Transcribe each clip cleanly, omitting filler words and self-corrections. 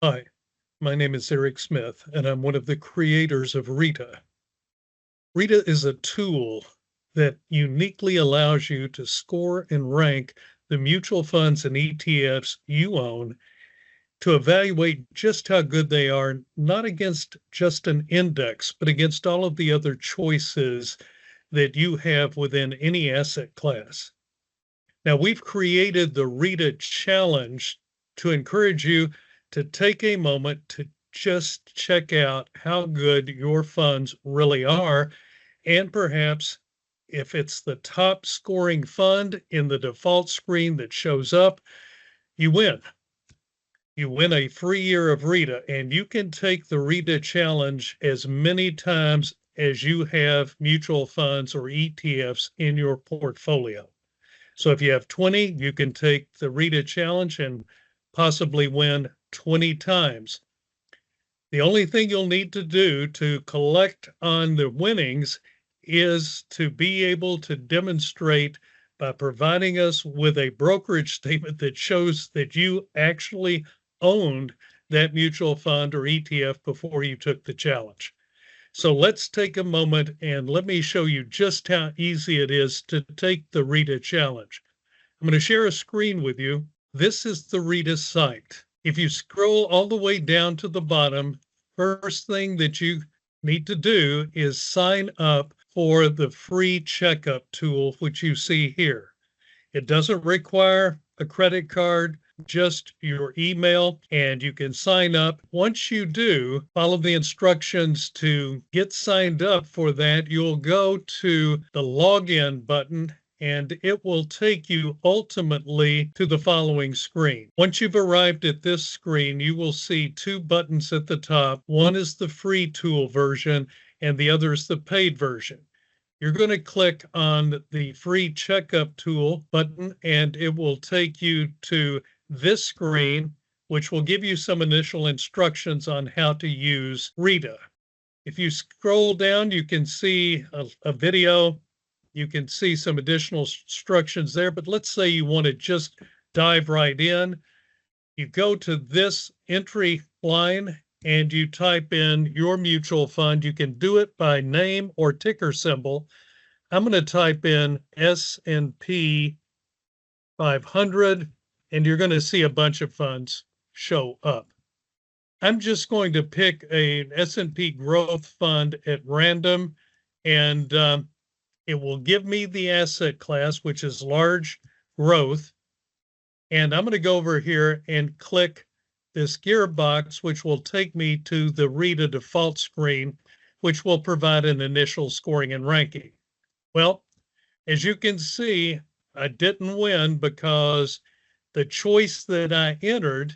Hi, my name is Eric Smith, and I'm one of the creators of Rita. Rita is a tool that uniquely allows you to score and rank the mutual funds and ETFs you own to evaluate just how good they are, not against just an index, but against all of the other choices that you have within any asset class. Now, we've created the Rita Challenge to encourage you to take a moment to just check out how good your funds really are. And perhaps if it's the top scoring fund in the default screen that shows up, you win. You win a free year of Rita, and you can take the Rita Challenge as many times as you have mutual funds or ETFs in your portfolio. So if you have 20, you can take the Rita Challenge and possibly win 20 times. The only thing you'll need to do to collect on the winnings is to be able to demonstrate by providing us with a brokerage statement that shows that you actually owned that mutual fund or ETF before you took the challenge. So let's take a moment and let me show you just how easy it is to take the Rita Challenge. I'm going to share a screen with you. This is the Rita site. If you scroll all the way down to the bottom, first thing that you need to do is sign up for the free Checkup tool, which you see here. It doesn't require a credit card, just your email, and you can sign up. Once you do, follow the instructions to get signed up for that. You'll go to the login button and it will take you ultimately to the following screen. Once you've arrived at this screen, you will see two buttons at the top. One is the free tool version and the other is the paid version. You're going to click on the free Checkup tool button and it will take you to this screen, which will give you some initial instructions on how to use Rita. If you scroll down, you can see a video. You can see some additional instructions there, but let's say you want to just dive right in. You go to this entry line and you type in your mutual fund. You can do it by name or ticker symbol. I'm going to type in S&P 500, and you're going to see a bunch of funds show up. I'm just going to pick an S&P growth fund at random, and it will give me the asset class, which is large growth. And I'm going to go over here and click this gearbox, which will take me to the Rita default screen, which will provide an initial scoring and ranking. Well, as you can see, I didn't win because the choice that I entered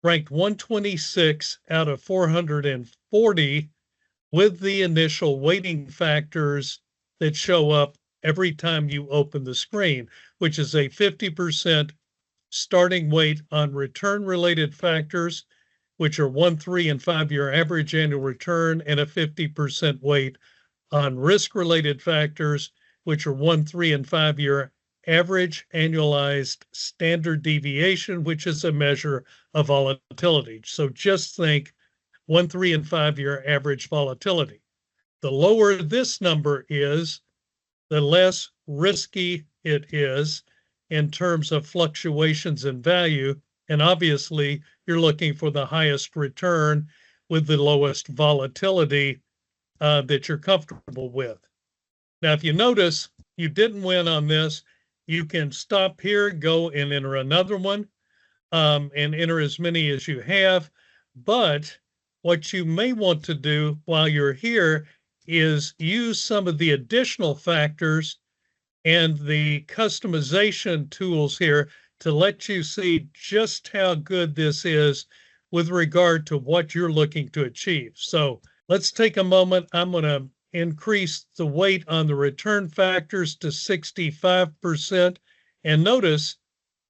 ranked 126 out of 440 with the initial weighting factors that show up every time you open the screen, which is a 50% starting weight on return-related factors, which are 1, 3, and 5-year average annual return, and a 50% weight on risk-related factors, which are 1, 3, and 5-year average annualized standard deviation, which is a measure of volatility. So just think 1, 3, and 5-year average volatility. The lower this number is, the less risky it is in terms of fluctuations in value. And obviously, you're looking for the highest return with the lowest volatility that you're comfortable with. Now, if you notice you didn't win on this, you can stop here, go and enter another one, and enter as many as you have. But what you may want to do while you're here is use some of the additional factors and the customization tools here to let you see just how good this is with regard to what you're looking to achieve. So let's take a moment. I'm going to increase the weight on the return factors to 65%. And notice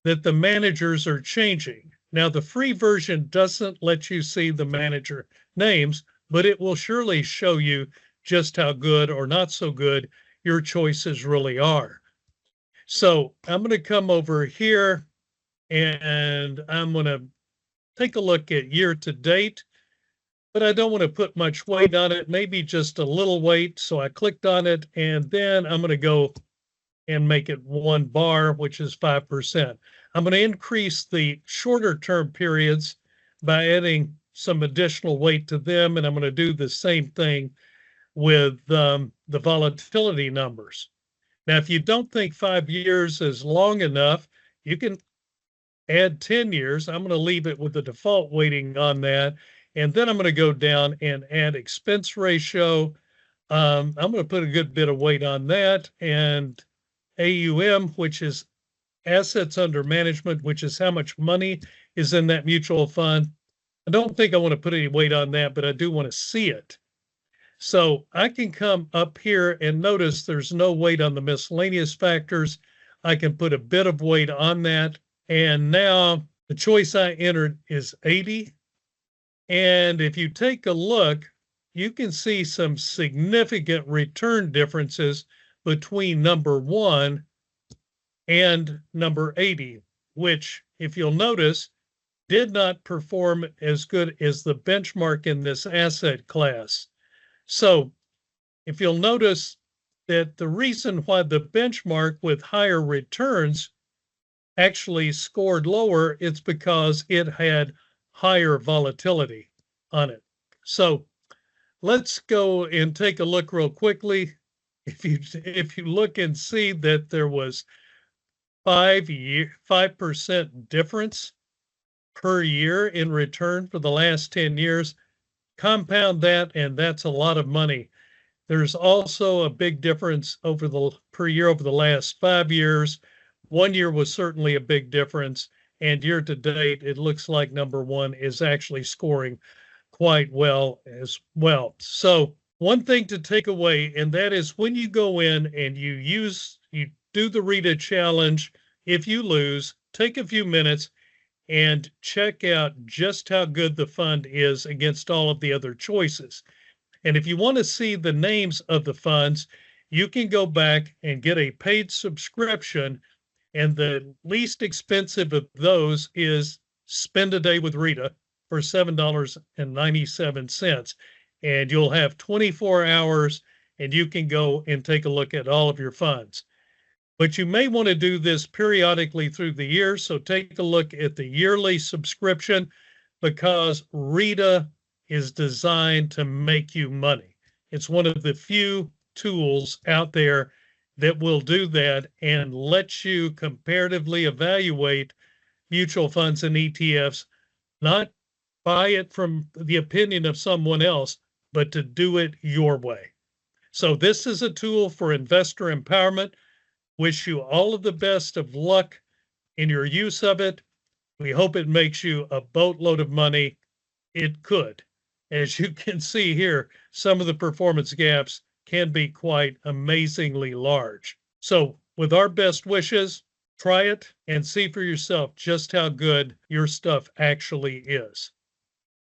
that the managers are changing. Now, the free version doesn't let you see the manager names, but it will surely show you just how good or not so good your choices really are. So I'm going to come over here and I'm going to take a look at year to date, but I don't want to put much weight on it, maybe just a little weight. So I clicked on it, and then I'm going to go and make it 1 bar, which is 5%. I'm going to increase the shorter term periods by adding some additional weight to them, and I'm going to do the same thing with the volatility numbers. Now, if you don't think 5 years is long enough, you can add 10 years. I'm going to leave it with the default weighting on that. And then I'm going to go down and add expense ratio. I'm going to put a good bit of weight on that, and AUM, which is assets under management, which is how much money is in that mutual fund. I don't think I want to put any weight on that, but I do want to see it. So I can come up here and notice there's no weight on the miscellaneous factors. I can put a bit of weight on that. And now the choice I entered is 80. And if you take a look, you can see some significant return differences between number 1 and number 80, which, if you'll notice, did not perform as good as the benchmark in this asset class. So if you'll notice that the reason why the benchmark with higher returns actually scored lower, it's because it had higher volatility on it. So let's go and take a look real quickly. If you look and see that there was 5% difference per year in return for the last 10 years, compound that, and that's a lot of money. There's also a big difference per year over the last 5 years. 1 year was certainly a big difference, and year to date, it looks like number 1 is actually scoring quite well as well. So one thing to take away, and that is when you go in and you do the Rita challenge, if you lose, take a few minutes and check out just how good the fund is against all of the other choices. And if you want to see the names of the funds, you can go back and get a paid subscription. And the least expensive of those is Spend a Day with Rita for $7.97. And you'll have 24 hours and you can go and take a look at all of your funds. But you may want to do this periodically through the year. So take a look at the yearly subscription, because Rita is designed to make you money. It's one of the few tools out there that will do that and let you comparatively evaluate mutual funds and ETFs, not buy it from the opinion of someone else, but to do it your way. So this is a tool for investor empowerment. Wish you all of the best of luck in your use of it. We hope it makes you a boatload of money. It could. As you can see here, some of the performance gaps can be quite amazingly large. So with our best wishes, try it and see for yourself just how good your stuff actually is.